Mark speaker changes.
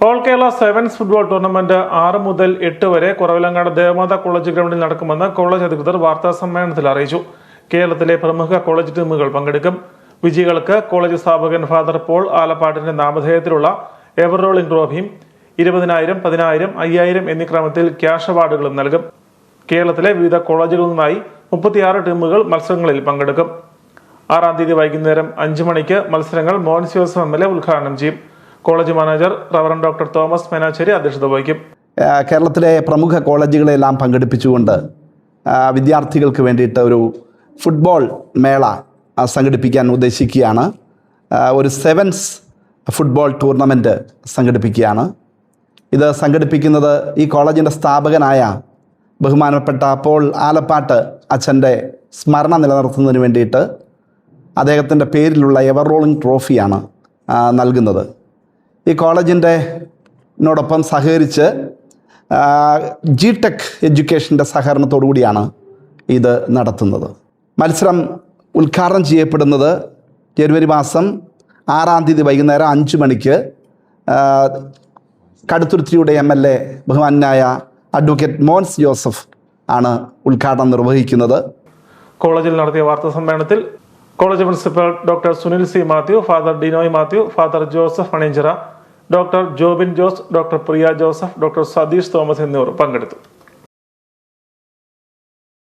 Speaker 1: All Kerala sevens football tournament 6 മുതൽ 8 വരെ Kuravilangad Devamatha college ഗ്രൗണ്ടിൽ നടക്കുമെന്ന് കോളേജ് അധികൃതർ വാർത്താ സമ്മേളനത്തിൽ അറിയിച്ചു. കേരളത്തിലെ പ്രമുഖ കോളേജ് ടീമുകൾ പങ്കെടുക്കും. വിജയികൾക്ക് കോളേജ് സ്ഥാപകൻ ഫാദർ പോൾ ആലപ്പാട്ടിന്റെ നാമധേയത്തിലുള്ള എവർ റോളിംഗ് ട്രോഫിയും 20,000, 10,000, 5,000 എന്നീ ക്രമത്തിൽ ക്യാഷ് അവാർഡുകളും നൽകും. കേരളത്തിലെ വിവിധ കോളേജുകളിൽ നിന്നായി 36 ടീമുകൾ മത്സരങ്ങളിൽ പങ്കെടുക്കും. 6-ാം തീയതി വൈകുന്നേരം 5 മണിക്ക് മത്സരങ്ങൾ മോൻസ് ജോസഫ് MLA ഉദ്ഘാടനം ചെയ്യും. College manager reverend doctor Thomas Menachery അധ്യക്ഷത വഹിക്കും.
Speaker 2: കേരളത്തിലെ പ്രമുഖ കോളേജുകളെല്ലാം പങ്കെടുപ്പിച്ചുകൊണ്ട് വിദ്യാർത്ഥികൾക്ക് വേണ്ടിയിട്ട് ഒരു ഫുട്ബോൾ മേള സംഘടിപ്പിക്കാൻ ഉദ്ദേശിക്കുകയാണ്. ഒരു സെവൻസ് ഫുട്ബോൾ ടൂർണമെൻറ്റ് സംഘടിപ്പിക്കുകയാണ്. ഇത് സംഘടിപ്പിക്കുന്നത് ഈ കോളേജിൻ്റെ സ്ഥാപകനായ ബഹുമാനപ്പെട്ട പോൾ ആലപ്പാട്ട് അച്ഛൻ്റെ സ്മരണ നിലനിർത്തുന്നതിന് വേണ്ടിയിട്ട് അദ്ദേഹത്തിൻ്റെ പേരിലുള്ള എവർ റോളിംഗ് ട്രോഫിയാണ് നൽകുന്നത്. ഈ കോളേജിനോടൊപ്പം സഹകരിച്ച് GTech എഡ്യൂക്കേഷൻ്റെ സഹകരണത്തോടു കൂടിയാണ് ഇത് നടത്തുന്നത്. മത്സരം ഉദ്ഘാടനം ചെയ്യപ്പെടുന്നത് ജനുവരി മാസം 6-ാം തീയതി വൈകുന്നേരം 5 മണിക്ക് കടുത്തുരുത്തിയുടെ MLA ബഹുമാനായ അഡ്വക്കേറ്റ് മോൻസ് ജോസഫ് ആണ് ഉദ്ഘാടനം നിർവഹിക്കുന്നത്.
Speaker 1: കോളേജിൽ നടത്തിയ വാർത്താ സമ്മേളനത്തിൽ college principal doctor Sunil C. Mathew, father Dinoy Mathew, father Joseph Maninchira, doctor Jobin Jose, doctor Priya Joseph, doctor Satheesh Thomas എന്നിവർ പങ്കെടുത്തു.